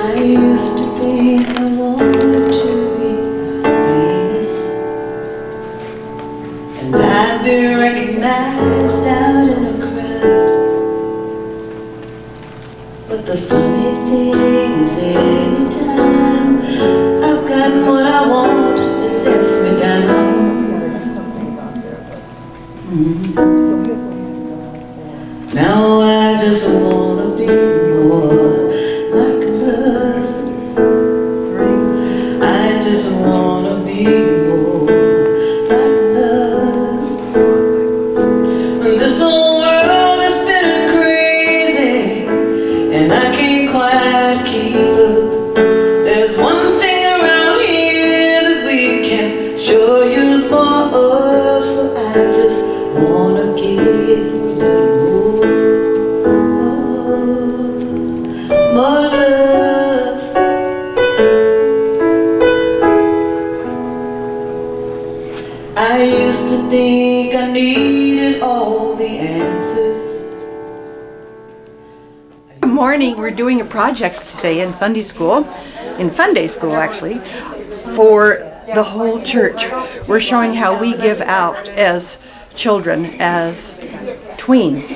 I used to think I wanted to be famous, and I'd be recognized out in a crowd. But the funny thing is, anytime I've gotten what I want, it lets me down. Now I just wanna be more like love. I just wanna be more like love. And this whole world is spinning crazy, and I can't quite keep up. There's one thing around here that we can sure use more of, so I just wanna give a little more love. I used to think I needed all the answers. Good morning. We're doing a project today in Sunday school, in Fun Day School actually, for the whole church. We're showing how we give out as children, as tweens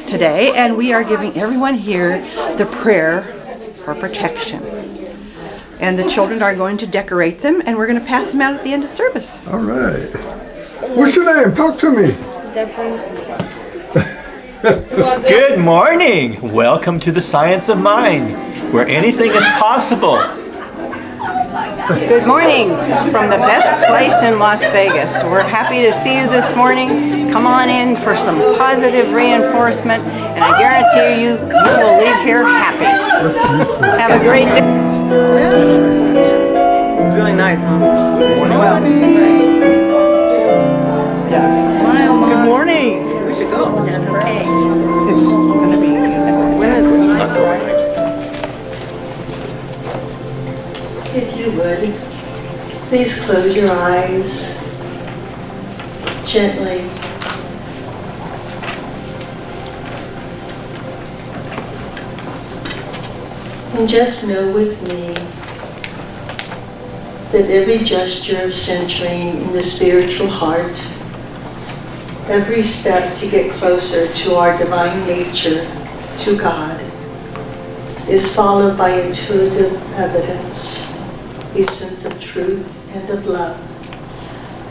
today, and we are giving everyone here the prayer for protection. And the children are going to decorate them, and we're going to pass them out at the end of service. All right. What's your name? Talk to me. Good morning! Welcome to the Science of Mind, where anything is possible. Good morning from the best place in Las Vegas. We're happy to see you this morning. Come on in for some positive reinforcement, and I guarantee you, you will leave here happy. Have a great day. It's really nice, huh? Good morning. Yeah. Smile, Mom. Good morning. We should go. It's gonna be. When is it? If you would, please close your eyes gently. And just know with me that every gesture of centering in the spiritual heart, every step to get closer to our divine nature, to God, is followed by intuitive evidence, a sense of truth and of love,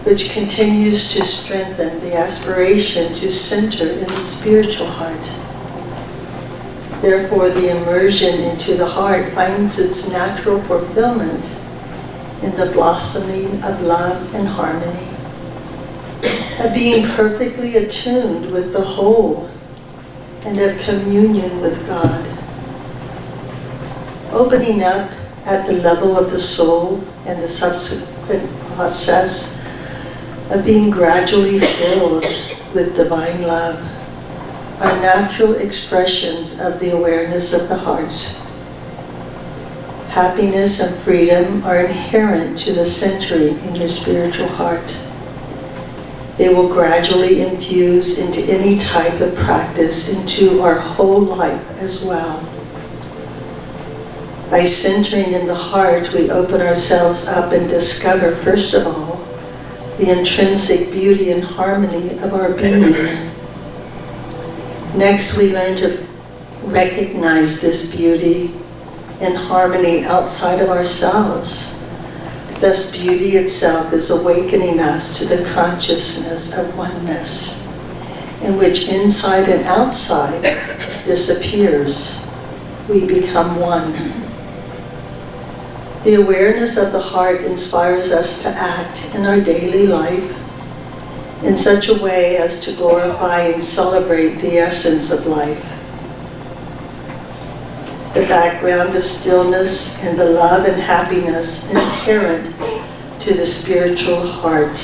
which continues to strengthen the aspiration to center in the spiritual heart. Therefore, the immersion into the heart finds its natural fulfillment in the blossoming of love and harmony, of being perfectly attuned with the whole, and of communion with God. Opening up at the level of the soul and the subsequent process of being gradually filled with divine love are natural expressions of the awareness of the heart. Happiness and freedom are inherent to the centering in your spiritual heart. They will gradually infuse into any type of practice into our whole life as well. By centering in the heart, we open ourselves up and discover, first of all, the intrinsic beauty and harmony of our being. Next, we learn to recognize this beauty and harmony outside of ourselves. Thus, beauty itself is awakening us to the consciousness of oneness, in which inside and outside disappears. We become one. The awareness of the heart inspires us to act in our daily life in such a way as to glorify and celebrate the essence of life. The background of stillness and the love and happiness inherent to the spiritual heart.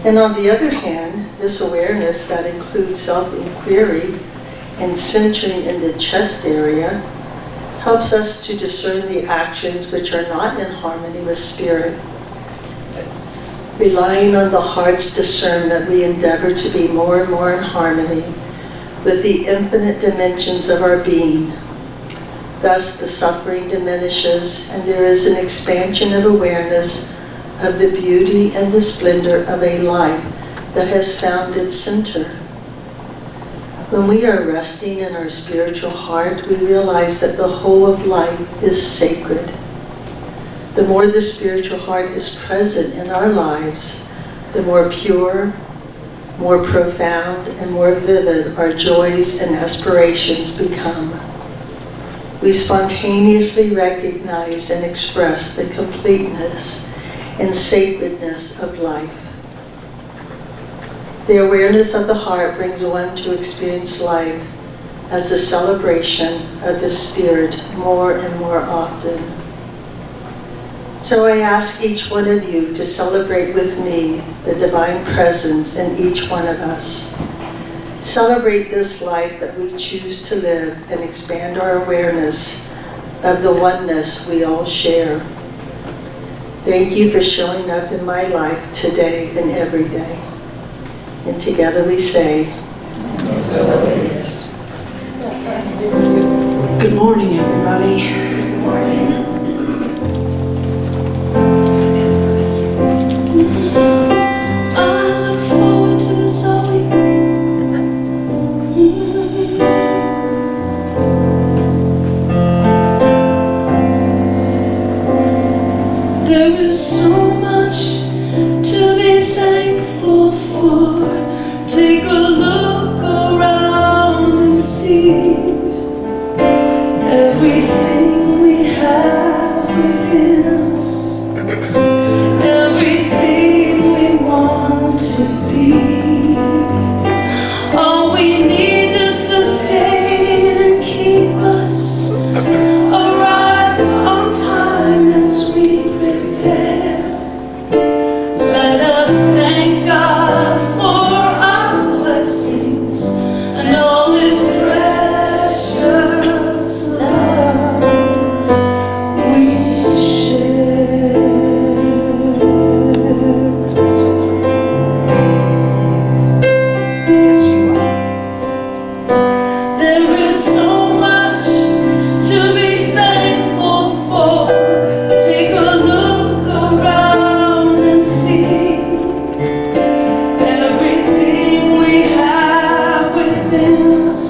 And on the other hand, this awareness that includes self-inquiry and centering in the chest area helps us to discern the actions which are not in harmony with spirit. Relying on the heart's discernment, we endeavor to be more and more in harmony with the infinite dimensions of our being, Thus, the suffering diminishes, and there is an expansion of awareness of the beauty and the splendor of a life that has found its center. When we are resting in our spiritual heart, we realize that the whole of life is sacred. The more the spiritual heart is present in our lives, the more pure, more profound, and more vivid our joys and aspirations become. We spontaneously recognize and express the completeness and sacredness of life. The awareness of the heart brings one to experience life as the celebration of the Spirit more and more often. So I ask each one of you to celebrate with me the divine presence in each one of us. Celebrate this life that we choose to live and expand our awareness of the oneness we all share. Thank you for showing up in my life today and every day. And together we say, good morning, everybody. Good morning. I look forward to this all week. There is so much to be thankful for. Take a look around and see everything we have within us, everything we want to be. All we need to sustain and keep us arrives on time as we prepare. Let us thank God for our blessings and all His precious love we share. Yes, you are. There is so much to be thankful for. Take a look around and see everything we have within us,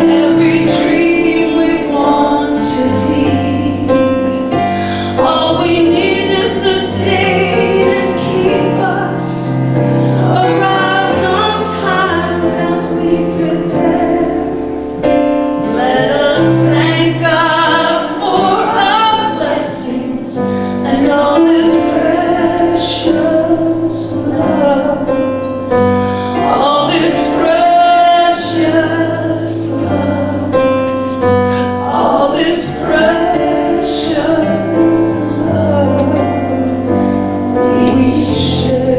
every dream we want to be. All we need to sustain and keep us arrives on time as we prepare. Let us thank God for our blessings and all His precious love. All His precious love. All His precious love we share.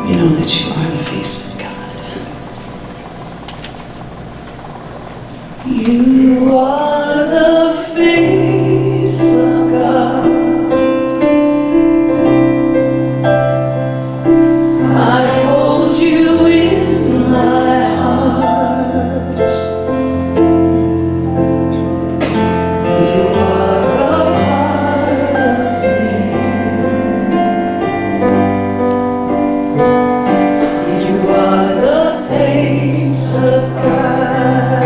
You know that you are the face of God. You are the face of God. I hold you in my heart. You are a part of me. You are the face of God.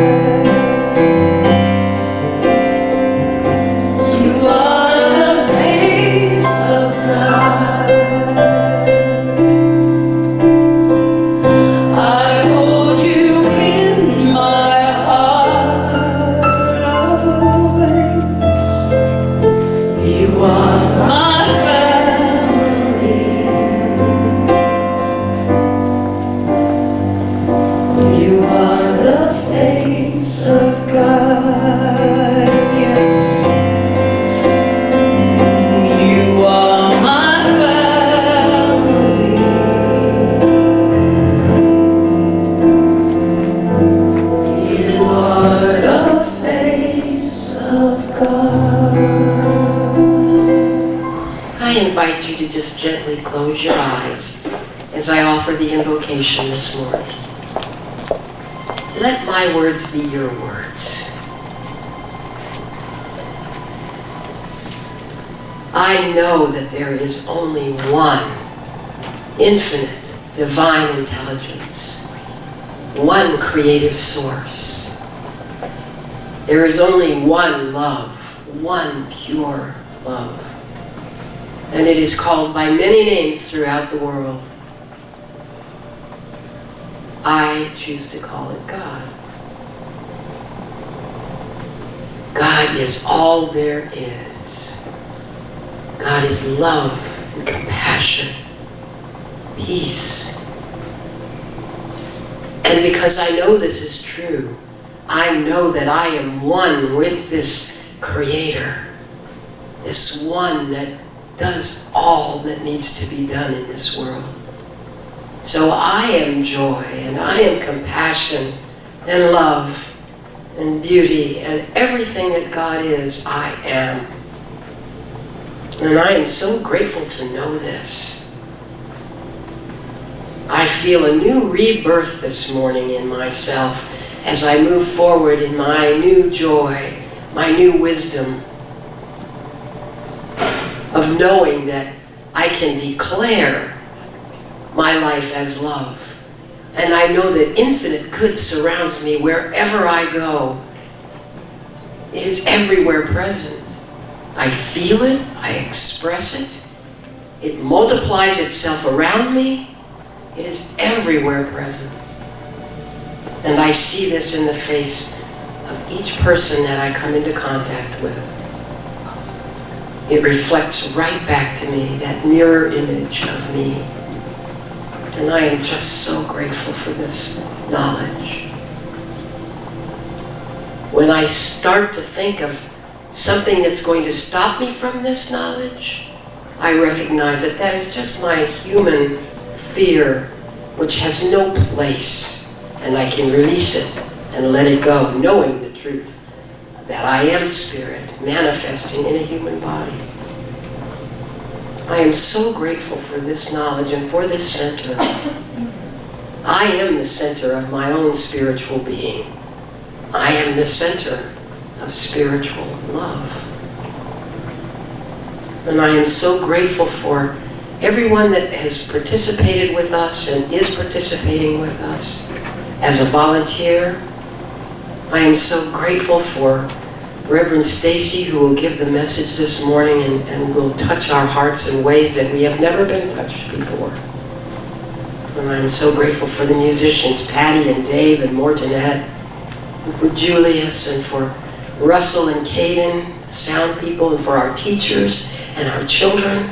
You are the face of God. I hold you in my heart always. You are my family. You are the face of God, yes. You are my family. You are the face of God. invite you to just gently close your eyes as I offer the invocation this morning. Let my words be your words. I know that there is only one infinite divine intelligence, one creative source. There is only one love, one pure love. And it is called by many names throughout the world. I choose to call it God. God is all there is. God is love and compassion, peace. And because I know this is true, I know that I am one with this Creator, this one that does all that needs to be done in this world. So I am joy, and I am compassion, and love, and beauty, and everything that God is, I am. And I am so grateful to know this. I feel a new rebirth this morning in myself as I move forward in my new joy, my new wisdom of knowing that I can declare my life as love. And I know that infinite good surrounds me wherever I go. It is everywhere present. I feel it, I express it. It multiplies itself around me. It is everywhere present. And I see this in the face of each person that I come into contact with. It reflects right back to me, that mirror image of me. And I am just so grateful for this knowledge. When I start to think of something that's going to stop me from this knowledge, I recognize that that is just my human fear, which has no place, and I can release it and let it go, knowing the truth that I am spirit manifesting in a human body. I am so grateful for this knowledge and for this center. I am the center of my own spiritual being. I am the center of spiritual love. And I am so grateful for everyone that has participated with us and is participating with us as a volunteer. I am so grateful for Reverend Stacy, who will give the message this morning and will touch our hearts in ways that we have never been touched before. And I'm so grateful for the musicians, Patty and Dave and Mortonette, and for Julius and for Russell and Caden, the sound people, and for our teachers and our children,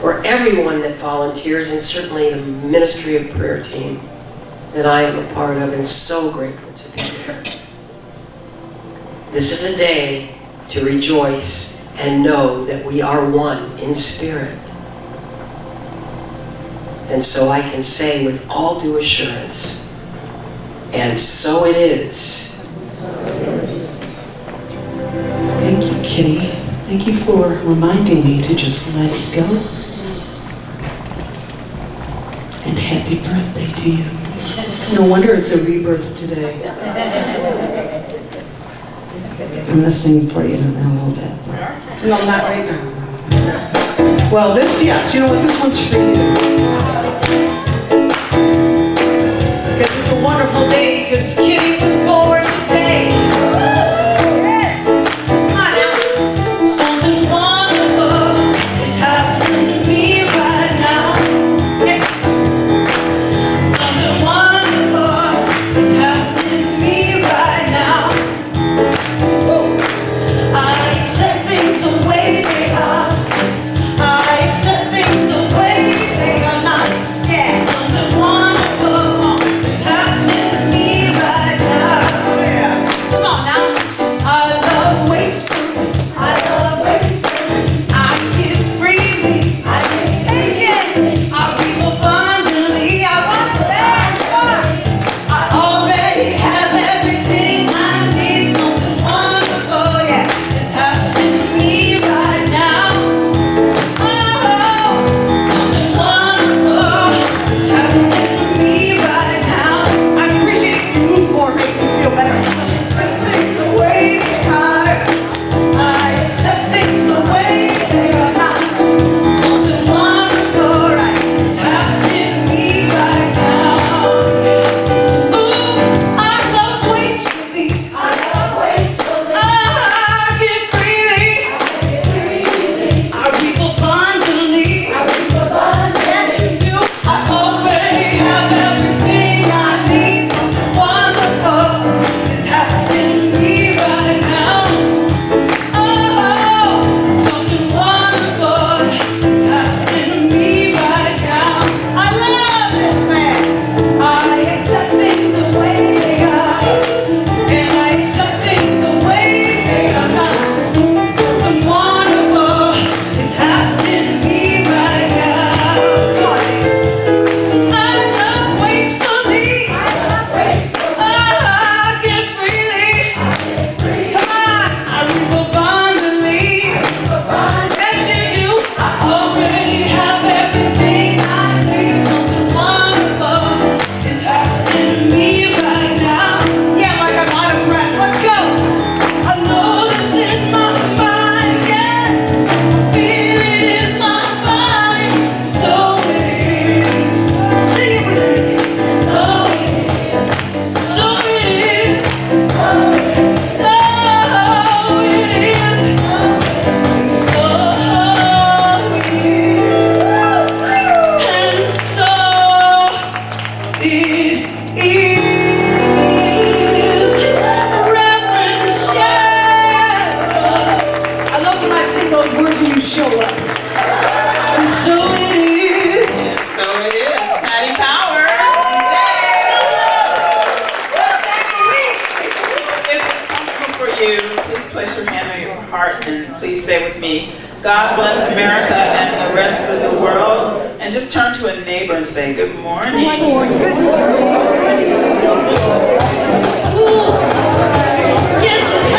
for everyone that volunteers, and certainly the Ministry of Prayer team that I am a part of, and so grateful to be there. This is a day to rejoice and know that we are one in spirit. And so I can say with all due assurance, and so it is. Thank you, Kitty. Thank you for reminding me to just let it go. And happy birthday to you. No wonder it's a rebirth today. I'm going to sing for you in a little bit. No, not right now. Well, this, yes, you know what, this one's for you. Because it's a wonderful day, because Kitty was born today. Yes! Come on now. Something wonderful is happening to me right now. Yes! Something wonderful is happening to me right now. I accept things the way they are. I accept things the way they are not. Yeah, something wonderful is happening to me And so it is. So it is. Patty Power. If it's comfortable for you, please place your hand on your heart and please say with me, God bless America and the rest of the world. And just turn to a neighbor and say, good morning. Yes, it's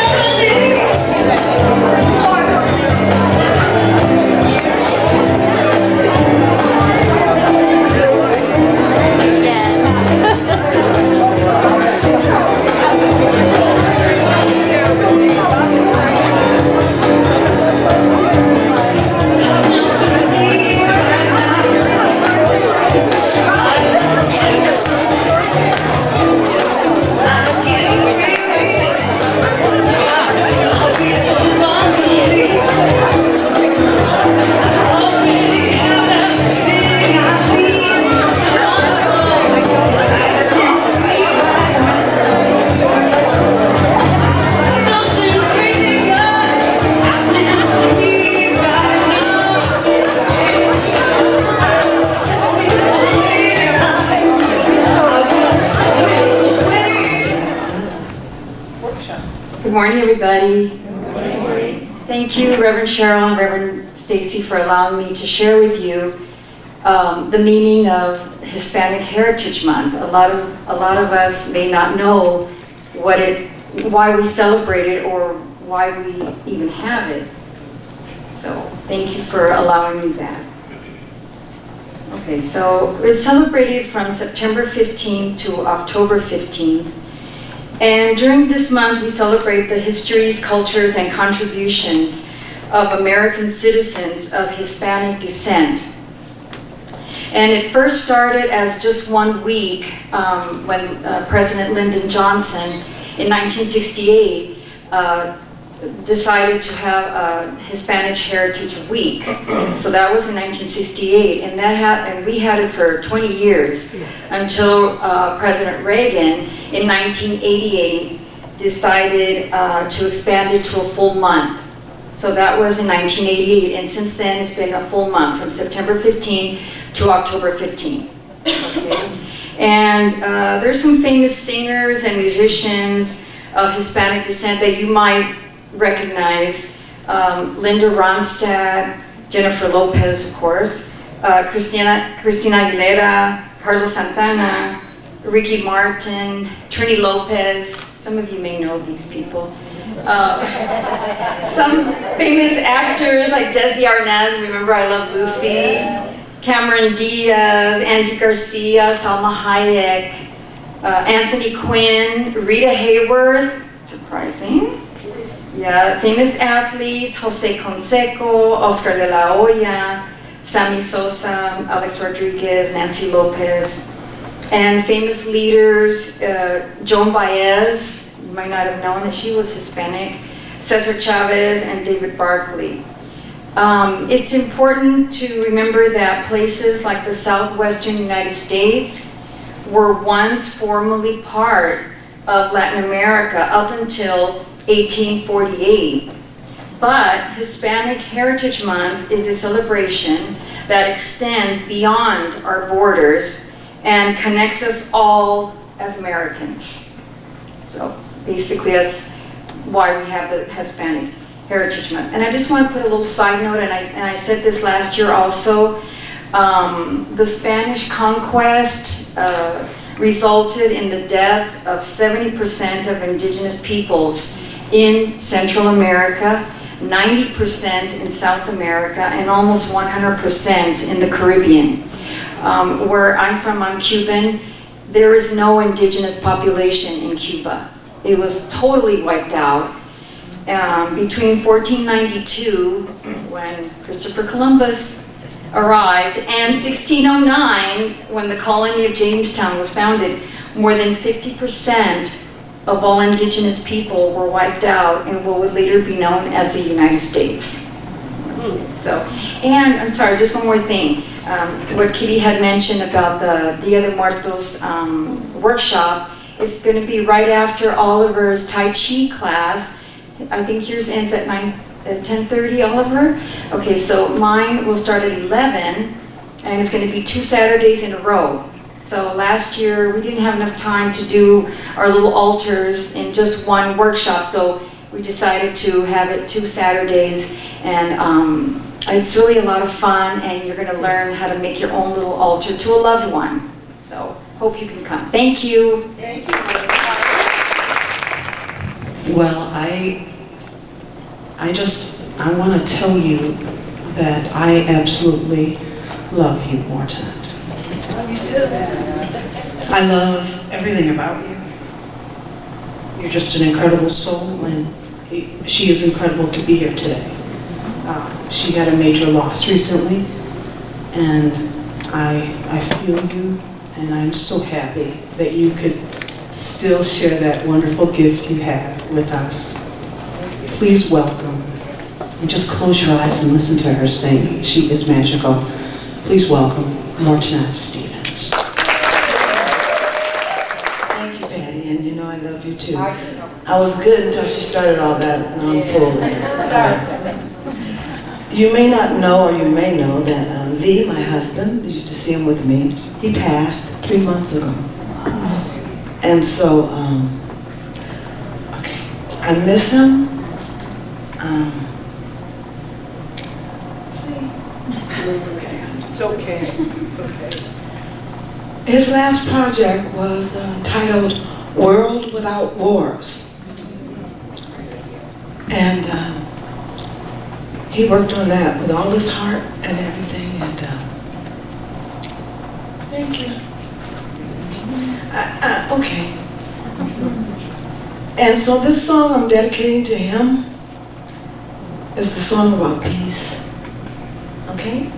Good morning, everybody. Thank you, Reverend Cheryl and Reverend Stacy, for allowing me to share with you the meaning of Hispanic Heritage Month. A lot of us may not know why we celebrate it or why we even have it. So thank you for allowing me that. Okay, so it's celebrated from September 15th to October 15th. And during this month, we celebrate the histories, cultures, and contributions of American citizens of Hispanic descent. And it first started as just 1 week when President Lyndon Johnson in 1968 decided to have a Hispanic Heritage Week. So that was in 1968, and we had it for 20 years until President Reagan in 1988 decided to expand it to a full month. So that was in 1988, and since then it's been a full month from September 15th to October 15th. Okay? And there's some famous singers and musicians of Hispanic descent that you might recognize. Linda Ronstadt, Jennifer Lopez, of course, Christina Aguilera, Carlos Santana, Ricky Martin, Trini Lopez. Some of you may know these people. Some famous actors like Desi Arnaz, Remember I Love Lucy, Cameron Diaz, Andy Garcia, Salma Hayek, Anthony Quinn, Rita Hayworth, surprising. Yeah, famous athletes, Jose Canseco, Oscar de la Hoya, Sammy Sosa, Alex Rodriguez, Nancy Lopez, and famous leaders, Joan Baez, you might not have known that she was Hispanic, Cesar Chavez, and David Barkley. It's important to remember that places like the southwestern United States were once formally part of Latin America up until 1848. But Hispanic Heritage Month is a celebration that extends beyond our borders and connects us all as Americans. So basically that's why we have the Hispanic Heritage Month. And I just want to put a little side note, and I said this last year also, the Spanish conquest resulted in the death of 70% of indigenous peoples in Central America, 90% in South America, and almost 100% in the Caribbean. Where I'm from, I'm Cuban, there is no indigenous population in Cuba. It was totally wiped out. Between 1492, when Christopher Columbus arrived, and 1609, when the colony of Jamestown was founded, more than 50% of all indigenous people were wiped out in what would later be known as the United States. So, and I'm sorry, just one more thing. What Kitty had mentioned about the Dia de Muertos workshop, it's going to be right after Oliver's Tai Chi class. I think yours ends at at 10:30, Oliver? Okay, so mine will start at 11, and it's going to be 2 Saturdays in a row. So last year, we didn't have enough time to do our little altars in just one workshop, so we decided to have it 2 Saturdays, and it's really a lot of fun, and you're going to learn how to make your own little altar to a loved one. So hope you can come. Thank you. Thank you. Well, I want to tell you that I absolutely love you, Morton. You too. I love everything about you. You're just an incredible soul, and she is incredible to be here today. She had a major loss recently, and I feel you, and I'm so happy that you could still share that wonderful gift you have with us. Please welcome, and just close your eyes and listen to her sing. She is magical. Please welcome Mortonette Stevens. Thank you, Patty, and you know I love you too. I was good until she started all that non-fooling. You may not know, or you may know, that Lee, my husband, you used to see him with me, he passed 3 months ago. And so, okay, I miss him. It's okay. It's okay. His last project was titled World Without Wars. And he worked on that with all his heart and everything. And thank you. Okay. And so this song I'm dedicating to him is the song about peace. Okay?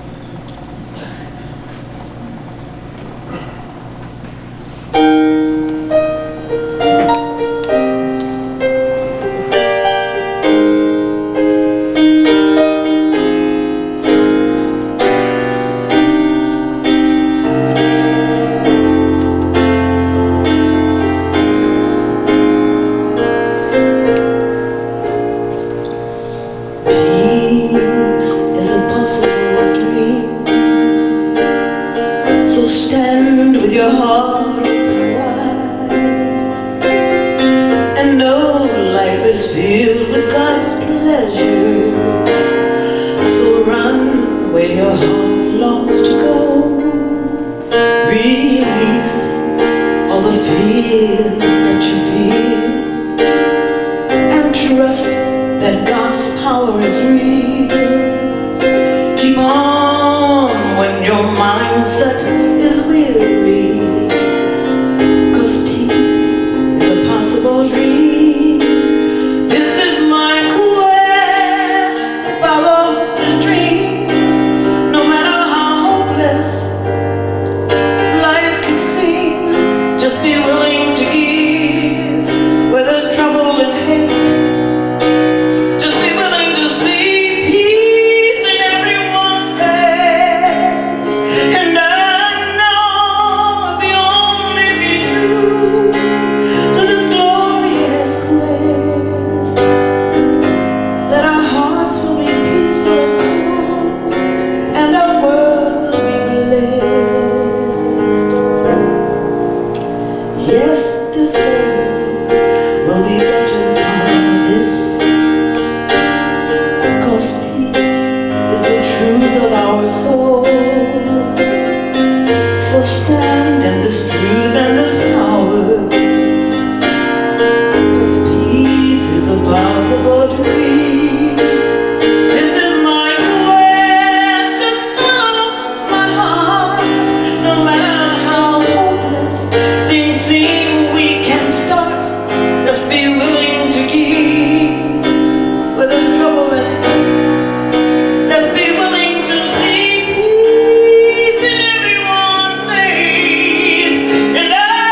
And I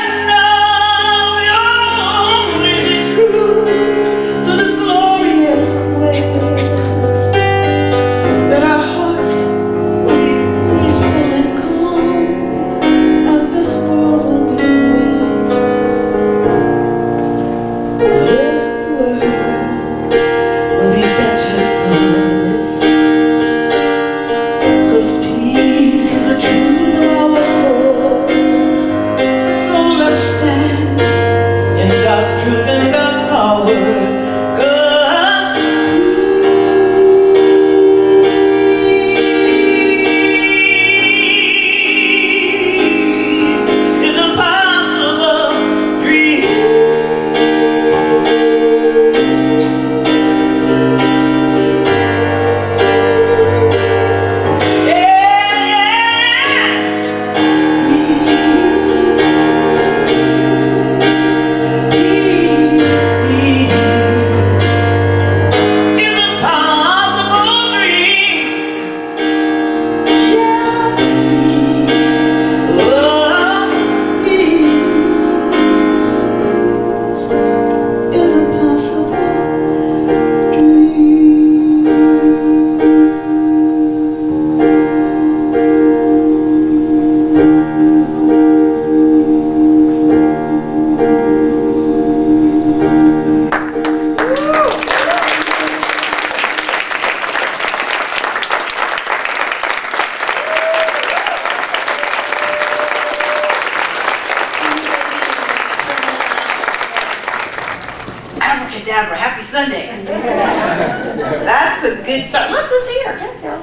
Sunday. That's a good start. Look who's here. Hey, Carol.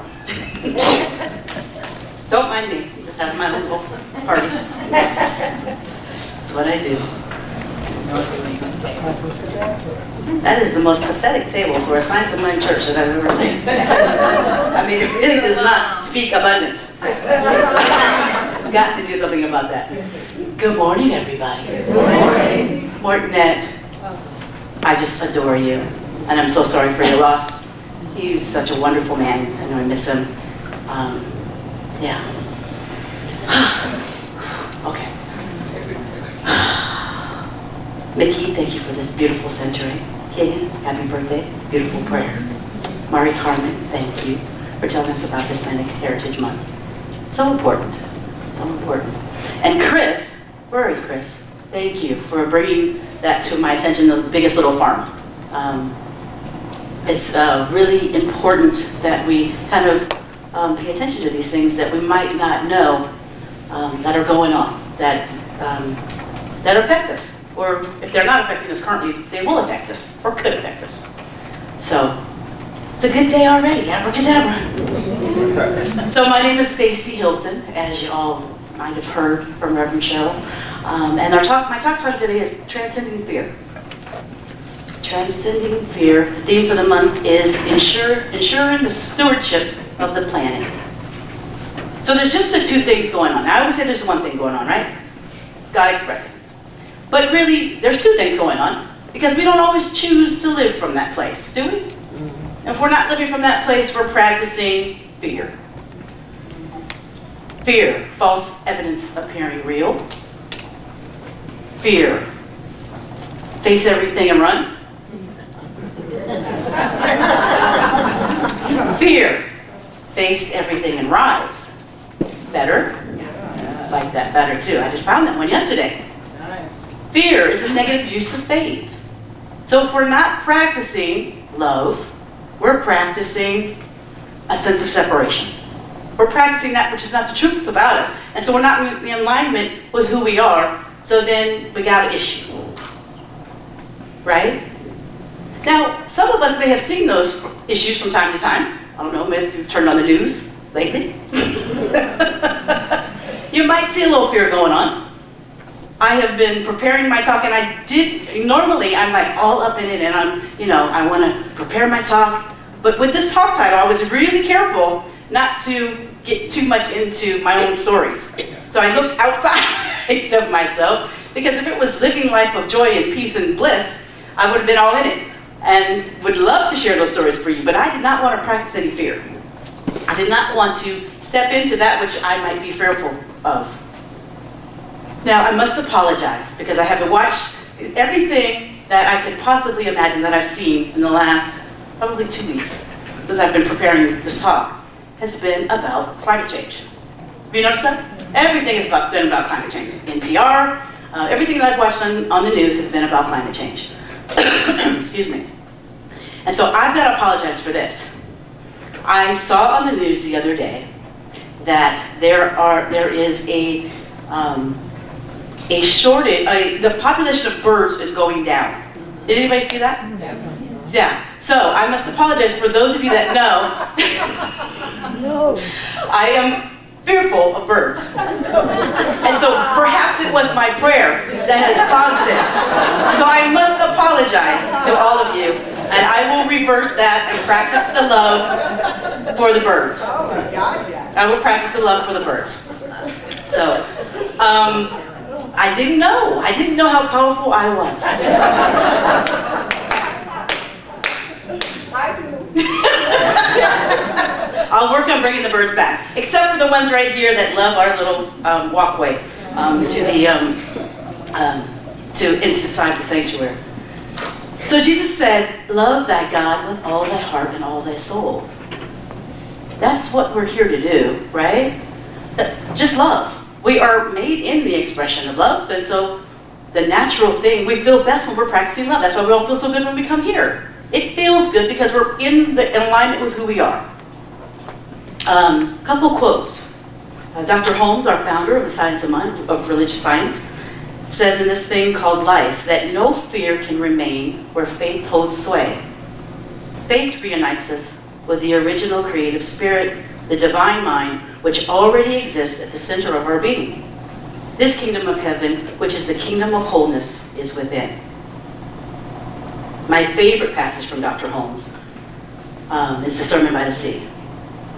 Don't mind me. I'm just having my little party. That's what I do. That is the most pathetic table for a Science of Mind church that I've ever seen. I mean, it really does not speak abundance. Got to do something about that. Good morning, everybody. Good morning. Mortonette, I just adore you, and I'm so sorry for your loss. He's such a wonderful man, and I miss him. Yeah. Okay. Mickey, thank you for this beautiful century. Kagan, happy birthday. Beautiful prayer. Mari Carmen, thank you for telling us about Hispanic Heritage Month. So important. So important. And Chris, where are you, Chris? Thank you for bringing that to my attention, the biggest little farm. It's really important that we kind of pay attention to these things that we might not know that are going on, that affect us. Or if they're not affecting us currently, they will affect us, or could affect us. So, it's a good day already, abracadabra. So my name is Stacy Hilton, as you all might have heard from Reverend Cheryl. And my talk title today is Transcending Fear. Transcending Fear. The theme for the month is ensuring the stewardship of the planet. So there's just the two things going on. I always say there's one thing going on, right? God expressing. But really, there's two things going on, because we don't always choose to live from that place, do we? If we're not living from that place, we're practicing fear. Fear, false evidence appearing real. Fear, face everything and run. Fear, face everything and rise. Better? Like that better too. I just found that one yesterday. Fear is a negative use of faith. So if we're not practicing love, we're practicing a sense of separation. We're practicing that which is not the truth about us. And so we're not in alignment with who we are. So then we got an issue. Right? Now, some of us may have seen those issues from time to time. I don't know, maybe if you've turned on the news lately. You might see a little fear going on. I have been preparing my talk, and normally I'm like all up in it, and I want to prepare my talk. But with this talk title, I was really careful not to get too much into my own stories. So I looked outside of myself, because if it was living life of joy and peace and bliss, I would have been all in it and would love to share those stories for you. But I did not want to practice any fear. I did not want to step into that which I might be fearful of. Now, I must apologize, because I haven't watched everything that I could possibly imagine that I've seen in the last probably 2 weeks, as I've been preparing this talk, has been about climate change. Have you noticed that? Everything has been about climate change. NPR, everything that I've watched on the news has been about climate change. Excuse me. And so I've got to apologize for this. I saw on the news the other day that there is a shortage, the population of birds is going down. Did anybody see that? Yeah. So I must apologize for those of you that know. No. I am fearful of birds. And so perhaps it was my prayer that has caused this. So I must apologize to all of you, and I will reverse that and practice the love for the birds. I will practice the love for the birds. So, I didn't know how powerful I was. I do. I'll work on bringing the birds back, except for the ones right here that love our little walkway inside the sanctuary. So Jesus said, love thy God with all thy heart and all thy soul. That's what we're here to do, right? Just love. We are made in the expression of love, and so the natural thing, we feel best when we're practicing love. That's why we all feel so good when we come here. It feels good because we're in alignment with who we are. Couple quotes. Dr. Holmes, our founder of the Science of Mind, of religious science, says in this thing called life that no fear can remain where faith holds sway. Faith reunites us with the original creative spirit, the divine mind, which already exists at the center of our being. This kingdom of heaven, which is the kingdom of wholeness, is within. My favorite passage from Dr. Holmes is the Sermon by the Sea.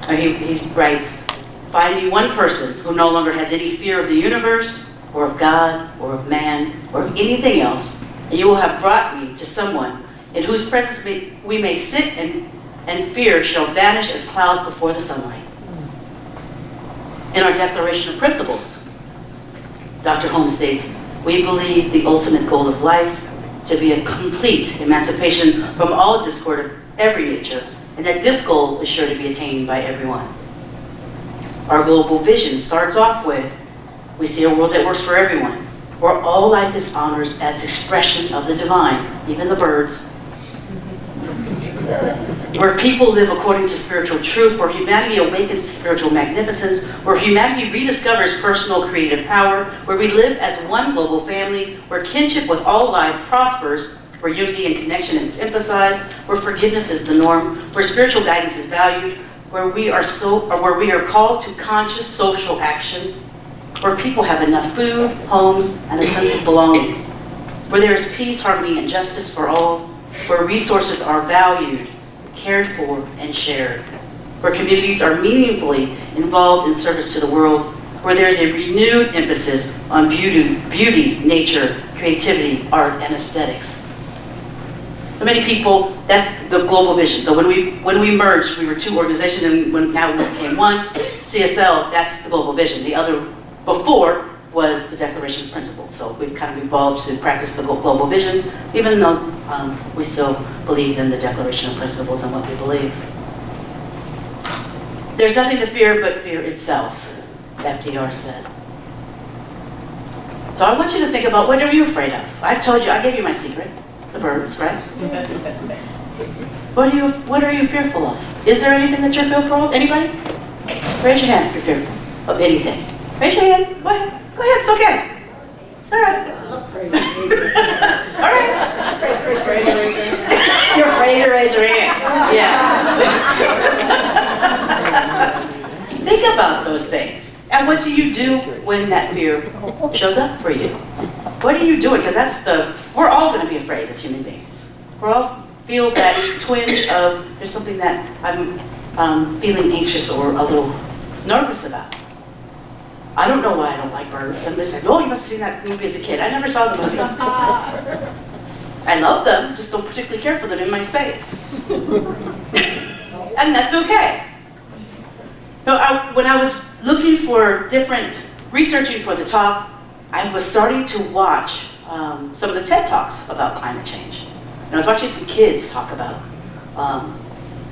He writes, "Find me one person who no longer has any fear of the universe, or of God, or of man, or of anything else, and you will have brought me to someone in whose presence we may sit and fear shall vanish as clouds before the sunlight." In our Declaration of Principles, Dr. Holmes states, "We believe the ultimate goal of life to be a complete emancipation from all discord of every nature, and that this goal is sure to be attained by everyone." Our global vision starts off with, we see a world that works for everyone, where all life is honored as expression of the divine, even the birds, where people live according to spiritual truth, where humanity awakens to spiritual magnificence, where humanity rediscovers personal creative power, where we live as one global family, where kinship with all life prospers, where unity and connection is emphasized, where forgiveness is the norm, where spiritual guidance is valued, where we are called to conscious social action, where people have enough food, homes, and a sense of belonging, where there is peace, harmony, and justice for all, where resources are valued, cared for, and shared, where communities are meaningfully involved in service to the world, where there is a renewed emphasis on beauty, nature, creativity, art, and aesthetics. For many people, that's the global vision. So when we merged, we were two organizations, and now we became one. CSL, that's the global vision. The other before was the Declaration of Principles. So we've kind of evolved to practice the global vision, even though we still believe in the Declaration of Principles and what we believe. There's nothing to fear but fear itself, FDR said. So I want you to think about, what are you afraid of? I told you, I gave you my secret, the birds, right? What are you fearful of? Is there anything that you're fearful of? Anybody? Raise your hand if you're fearful of anything. Raise your hand. Go ahead, it's okay. It's all right. All right. You're afraid to raise your hand. Yeah. Think about those things. And what do you do when that fear shows up for you? What are you doing? Because we're all going to be afraid as human beings. We all feel that twinge of, there's something that I'm feeling anxious or a little nervous about. I don't know why I don't like birds. I'm just like, oh, you must have seen that movie as a kid. I never saw the movie. I love them, just don't particularly care for them in my space. And that's okay. When I was looking for researching for the talk, I was starting to watch some of the TED Talks about climate change. And I was watching some kids talk about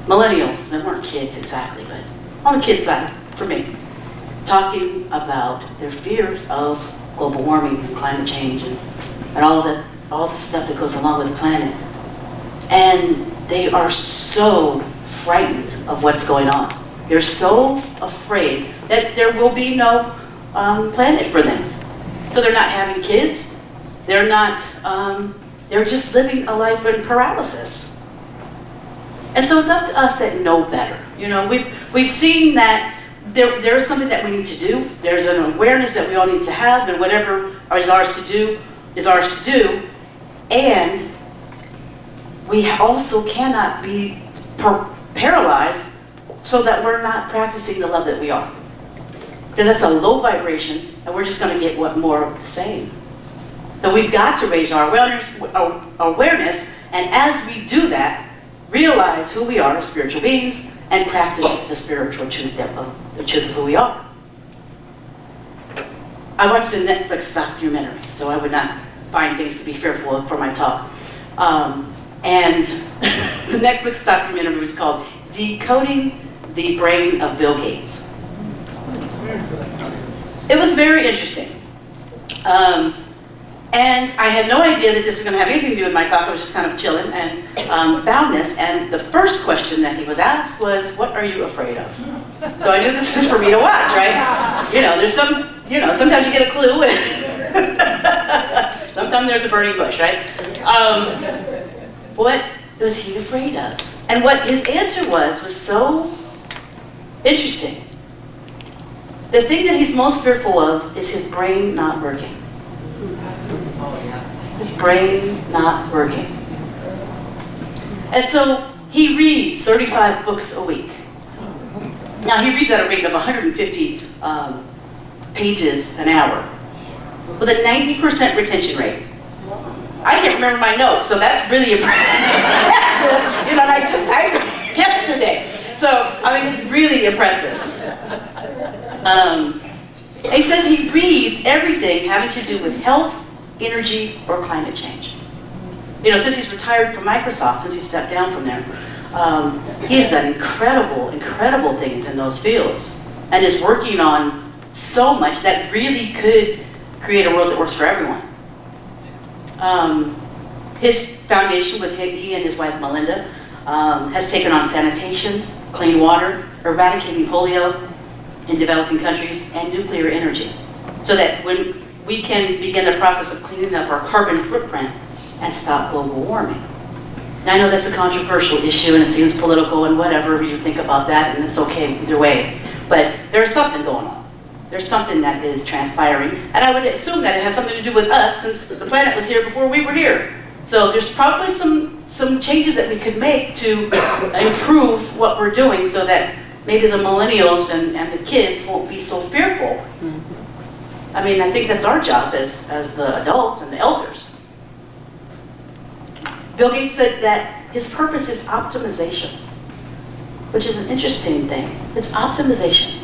millennials. They weren't kids exactly, but on the kid side, for me, talking about their fears of global warming and climate change and all the stuff that goes along with the planet. And they are so frightened of what's going on. They're so afraid that there will be no planet for them. So they're not having kids. They're just living a life in paralysis. And so it's up to us that know better. We've seen that there's something that we need to do. There's an awareness that we all need to have, and whatever is ours to do is ours to do. And we also cannot be paralyzed so that we're not practicing the love that we are. Because that's a low vibration, and we're just going to get more of the same. So we've got to raise our awareness, and as we do that, realize who we are as spiritual beings, and practice the spiritual truth of who we are. I watched a Netflix documentary, so I would not find things to be fearful of for my talk. And the Netflix documentary was called Decoding the Brain of Bill Gates. It was very interesting. And I had no idea that this was going to have anything to do with my talk. I was just kind of chilling and found this. And the first question that he was asked was, what are you afraid of? So I knew this was for me to watch, right? There's sometimes you get a clue. Sometimes there's a burning bush, right? What was he afraid of? And what his answer was so interesting. The thing that he's most fearful of is his brain not working. His brain not working. And so he reads 35 books a week. Now he reads at a rate of 150 pages an hour with a 90% retention rate. I can't remember my notes, so that's really impressive. You know, and I just typed it yesterday. So, I mean, it's really impressive. He says he reads everything having to do with health, energy, or climate change. You know, since he's retired from Microsoft, since he stepped down from there, he has done incredible things in those fields and is working on so much that really could create a world that works for everyone. His foundation, with he and his wife Melinda, has taken on sanitation, clean water, eradicating polio in developing countries, and nuclear energy, so that when we can begin the process of cleaning up our carbon footprint and stop global warming. Now I know that's a controversial issue and it seems political and whatever you think about that, and it's okay either way, but there's something going on. There's something that is transpiring, and I would assume that it has something to do with us since the planet was here before we were here. So there's probably some changes that we could make to improve what we're doing so that maybe the millennials and the kids won't be so fearful. I mean, I think that's our job as the adults and the elders. Bill Gates said that his purpose is optimization, which is an interesting thing. It's optimization.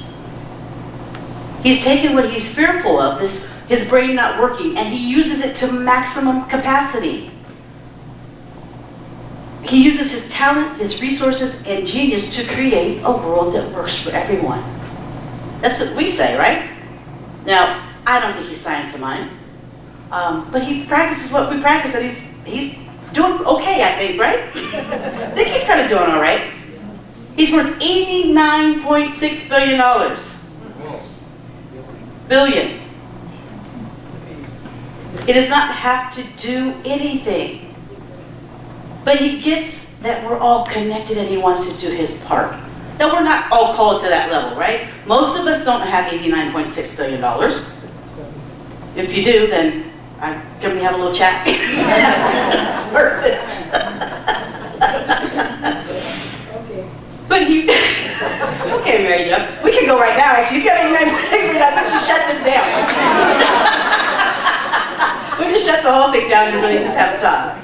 He's taken what he's fearful of, his brain not working, and he uses it to maximum capacity. He uses his talent, his resources, and genius to create a world that works for everyone. That's what we say, right? Now, I don't think he's science of mind, but he practices what we practice, and he's doing okay, I think, right? I think he's kind of doing all right. He's worth $89.6 billion. Billion. He does not have to do anything. But he gets that we're all connected and he wants to do his part. Now, we're not all called to that level, right? Most of us don't have $89.6 billion. If you do, then can we have a little chat? Service. But he, okay, Mary Jo, we can go right now, actually. If you have 89.6 billion, let's just shut this down. We just shut the whole thing down and really just have a talk.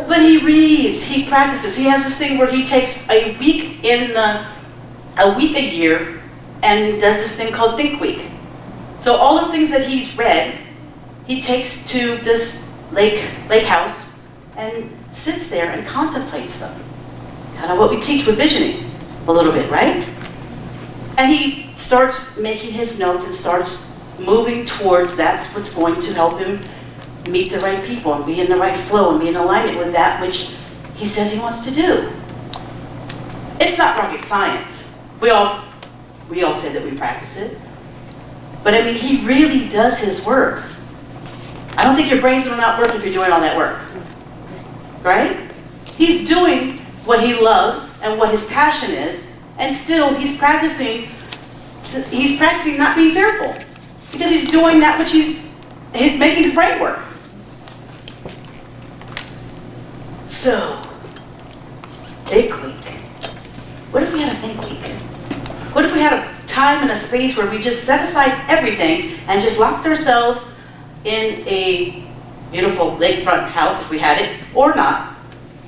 But he reads, he practices. He has this thing where he takes a week a year and does this thing called Think Week. So all the things that he's read, he takes to this lake house and sits there and contemplates them. Kind of what we teach with visioning a little bit, right? And he starts making his notes and starts moving towards that's what's going to help him meet the right people and be in the right flow and be in alignment with that which he says he wants to do. It's not rocket science. We all say that we practice it. But I mean, he really does his work. I don't think your brain's going to not work if you're doing all that work. Right? He's doing what he loves and what his passion is, and still he's practicing not being fearful, because he's doing that which he's making his brain work. So, Think Week. What if we had a Think Week? What if we had a time and a space where we just set aside everything and just locked ourselves in a beautiful lakefront house, if we had it, or not,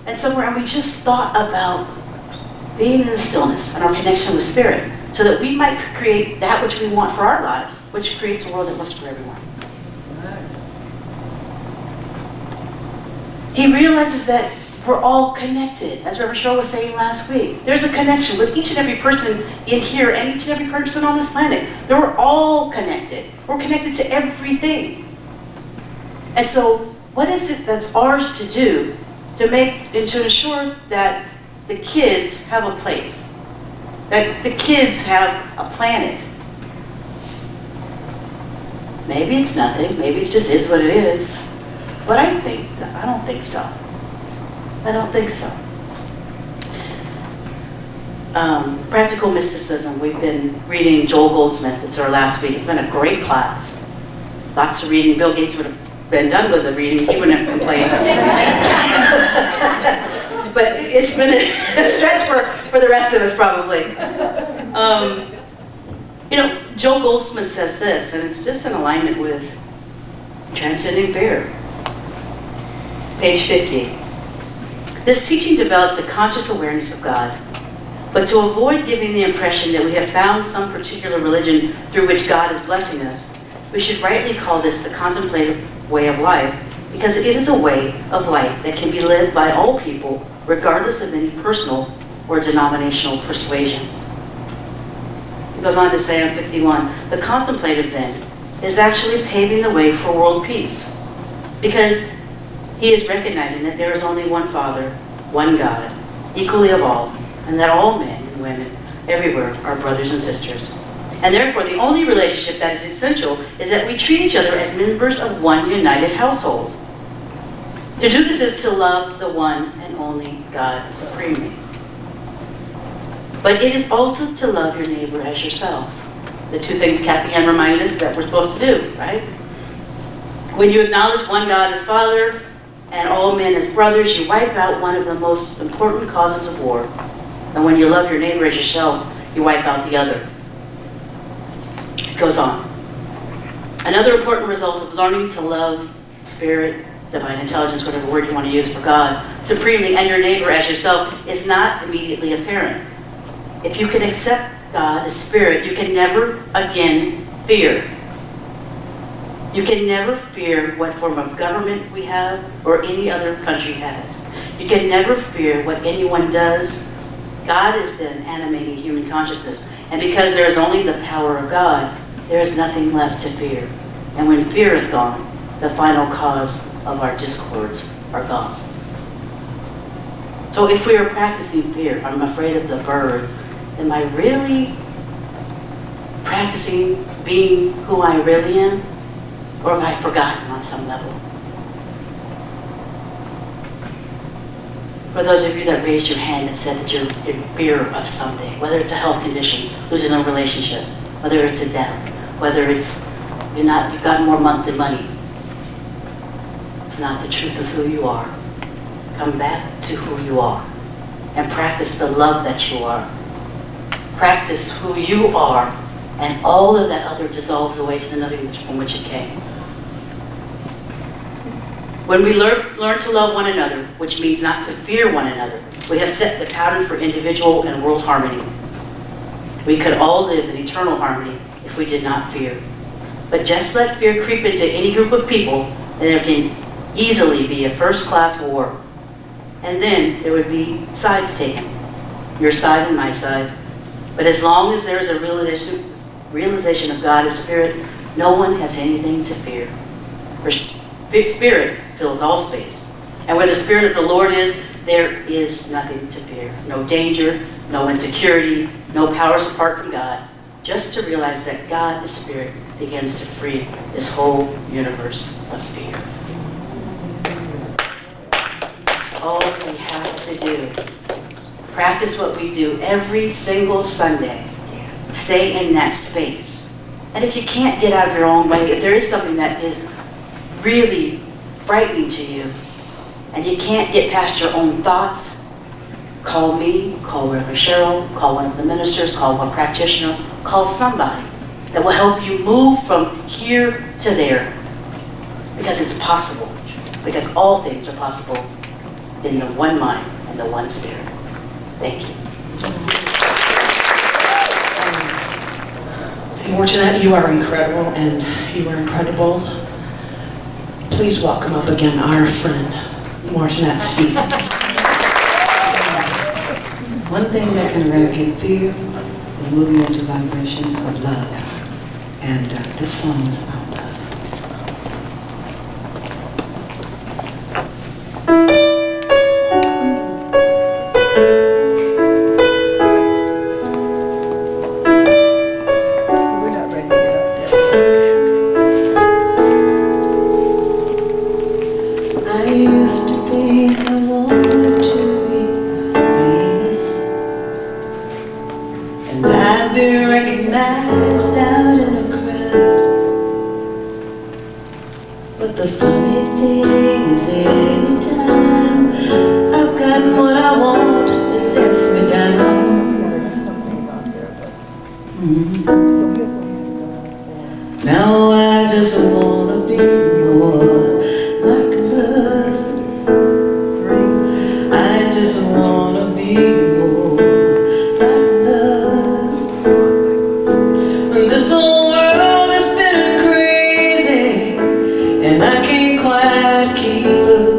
and somewhere, and we just thought about being in the stillness and our connection with Spirit, so that we might create that which we want for our lives, which creates a world that works for everyone. He realizes that we're all connected, as Reverend Cheryl was saying last week. There's a connection with each and every person in here and each and every person on this planet. We're all connected. We're connected to everything. And so, what is it that's ours to do to make and to ensure that the kids have a place, that the kids have a planet? Maybe it's nothing, maybe it just is what it is. But I don't think so. I don't think so. Practical mysticism. We've been reading Joel Goldsmith. It's our last week. It's been a great class. Lots of reading. Bill Gates would have been done with the reading. He wouldn't have complained. But it's been a stretch for the rest of us, probably. Joel Goldsmith says this, and it's just in alignment with Transcending Fear. Page 50. This teaching develops a conscious awareness of God. But to avoid giving the impression that we have found some particular religion through which God is blessing us, we should rightly call this the contemplative way of life, because it is a way of life that can be lived by all people, regardless of any personal or denominational persuasion. It goes on to say on 51, the contemplative then is actually paving the way for world peace, because he is recognizing that there is only one Father, one God, equally of all, and that all men and women everywhere are brothers and sisters. And therefore, the only relationship that is essential is that we treat each other as members of one united household. To do this is to love the one and only God supremely. But it is also to love your neighbor as yourself. The two things Kathy Ann reminded us that we're supposed to do, right? When you acknowledge one God as Father and all men as brothers, you wipe out one of the most important causes of war. And when you love your neighbor as yourself, you wipe out the other. It goes on. Another important result of learning to love Spirit, divine intelligence, whatever word you want to use for God, supremely, and your neighbor as yourself is not immediately apparent. If you can accept God as Spirit, you can never again fear. You can never fear what form of government we have or any other country has. You can never fear what anyone does. God is then animating human consciousness. And because there is only the power of God, there is nothing left to fear. And when fear is gone, the final cause of our discords are gone. So if we are practicing fear, I'm afraid of the birds, am I really practicing being who I really am? Or have I forgotten on some level? For those of you that raised your hand and said that you're in fear of something, whether it's a health condition, losing a relationship, whether it's a death, whether it's you've got more month than money, it's not the truth of who you are. Come back to who you are and practice the love that you are. Practice who you are, and all of that other dissolves away to the nothingness from which it came. When we learn to love one another, which means not to fear one another, we have set the pattern for individual and world harmony. We could all live in eternal harmony if we did not fear. But just let fear creep into any group of people, and there can easily be a first-class war. And then there would be sides taken, your side and my side. But as long as there is a realization of God as Spirit, no one has anything to fear. For Spirit fills all space. And where the Spirit of the Lord is, there is nothing to fear. No danger, no insecurity, no powers apart from God. Just to realize that God is Spirit begins to free this whole universe of fear. That's all we have to do. Practice what we do every single Sunday. Stay in that space. And if you can't get out of your own way, if there is something that is really frightening to you, and you can't get past your own thoughts, call me, call Reverend Cheryl, call one of the ministers, call one practitioner, call somebody that will help you move from here to there. Because it's possible. Because all things are possible in the one mind and the one Spirit. Thank you. Mortonette, you are incredible, and you are incredible. Please welcome up again our friend, Mortonette Stevens. One thing that can eradicate fear is moving into vibration of love. And this song is about love. passed out in a crowd. But the funny thing is anytime I've gotten what I want, it lets me down. Now I just wanna be more like love. I just wanna be more like love. And this whole world is spinning crazy, and I can't quite keep up.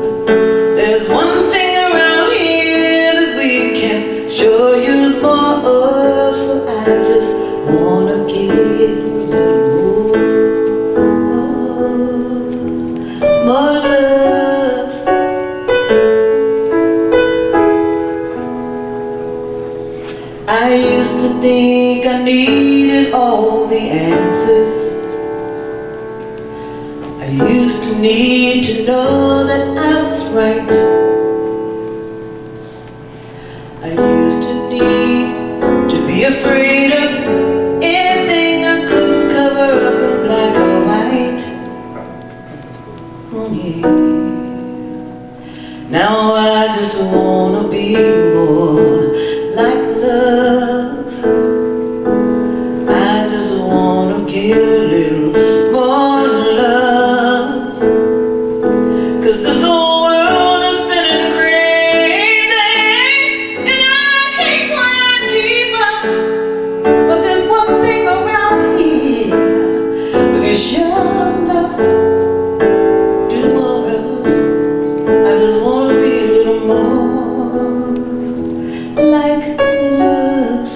There's one thing around here that we can sure use more of, so I just wanna give a little more love. I used to think I needed all the answers. I used to need to know that I was right. I used to need to be afraid of anything I couldn't cover up in black or white. Oh yeah. Now I just wanna be more like love. I just wanna give a little more love. 'Cause this whole world is spinning crazy, and I can't quite keep up. But there's one thing around here that is sure enough to more of. I just wanna be a little more like love.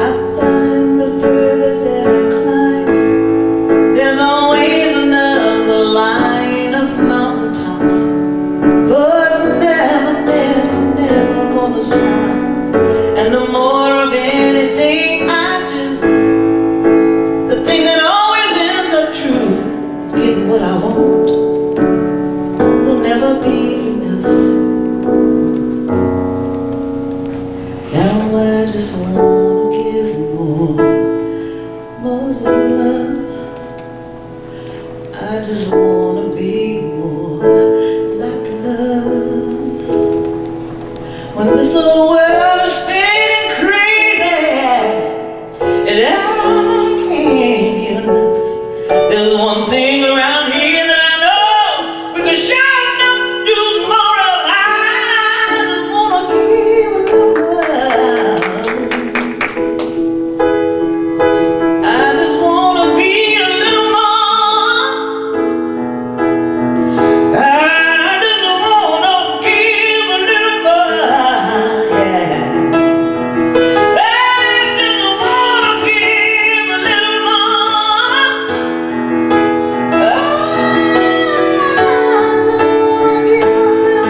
I find the further that I climb, there's always another line of mountaintops. Oh, it's never, never, never gonna smile. And the more of anything I do, the thing that always ends up true is getting what I want. Will never be enough. Now I just wanna give more love. I just wanna be more like love. When this whole world is spinning crazy, and I can't get enough. There's one thing around here that I know we can sure enough use more of. I just wanna give a little love. I just wanna be a little more. I just wanna give a little more. Yeah. I just wanna give a little more. I just wanna give a little more.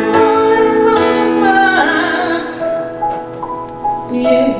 Yeah.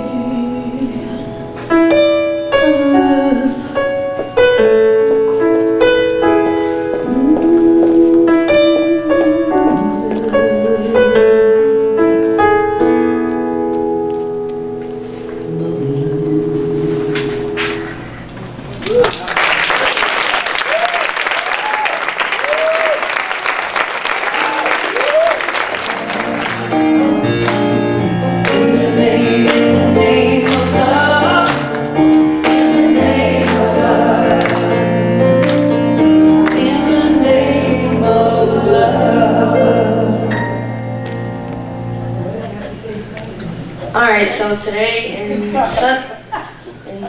Alright, so today in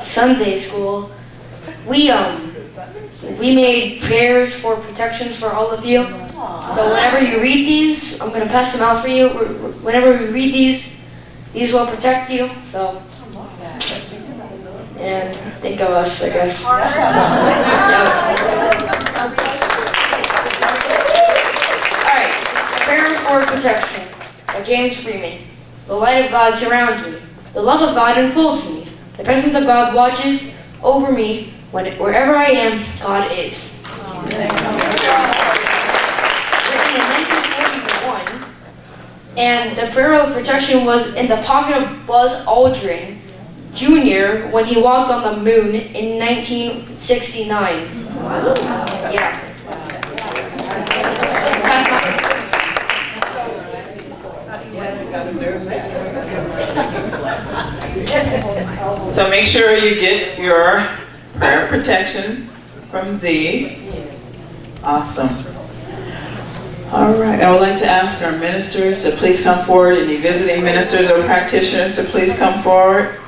Sunday school, we made prayers for protections for all of you. So whenever you read these, I'm going to pass them out for you. Whenever you read these will protect you. So, and think of us, I guess. Alright, prayer for protection by James Freeman. The light of God surrounds me. The love of God enfolds me. The presence of God watches over me. Wherever I am, God is. Written in 1941 And the prayer of protection was in the pocket of Buzz Aldrin Jr. when he walked on the moon in 1969. Yeah. So make sure you get your prayer of protection from Z. Awesome. All right, I would like to ask our ministers to please come forward. Any visiting ministers or practitioners to please come forward.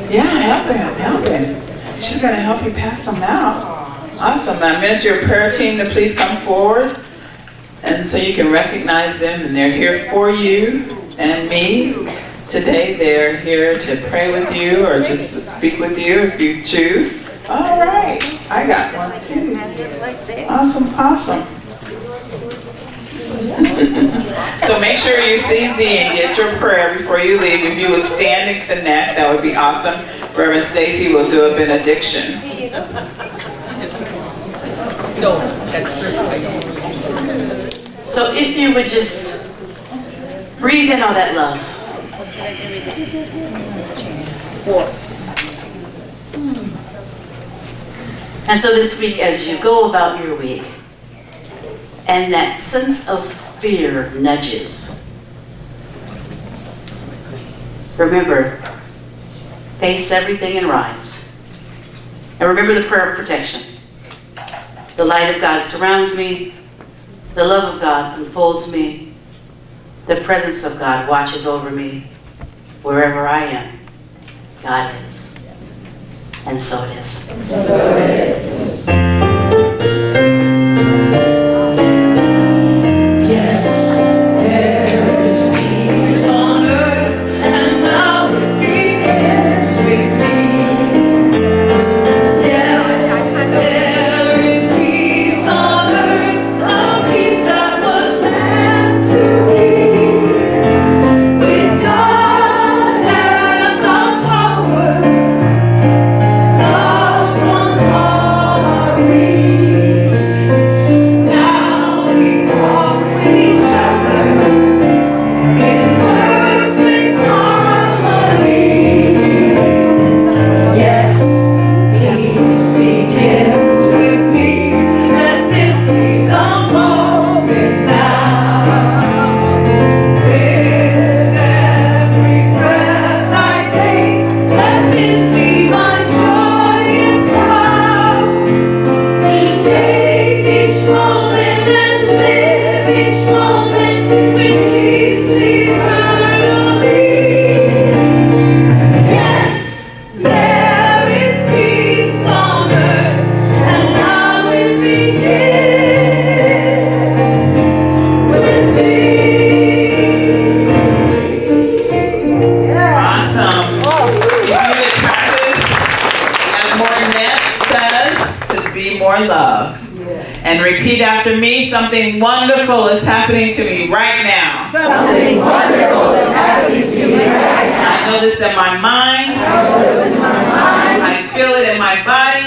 Yeah, help him. She's going to help you pass them out. Awesome. Now, minister your prayer team to please come forward. And so you can recognize them, and they're here for you and me. Today they're here to pray with you or just to speak with you if you choose. All right, I got one too. Awesome. So make sure you see Z and get your prayer before you leave. If you would stand and connect, that would be awesome. Reverend Stacy will do a benediction. So if you would just breathe in all that love. And so this week, as you go about your week, and that sense of fear nudges, remember, face everything and rise. And remember the prayer of protection. The light of God surrounds me. The love of God enfolds me. The presence of God watches over me. Wherever I am, God is. And so it is. Yes, there is peace on earth, and now it begins with me. Yes, there is peace on earth, a peace that was meant to be. With God as our power, loved ones all are we. Now we walk with each other in perfect harmony. Yes, peace begins with me. Let this be the moment now. With every breath I take, let this be my joyous vow. To take each moment and live each moment with peace eternally. Yes, there is peace on earth, and now it begins with me. Awesome. If you would practice, as Mornette says, to be more love. And repeat after me, something wonderful is happening to me right now. Something wonderful is happening to me right now. I know this in my mind. I know this in my mind. I feel it in my body.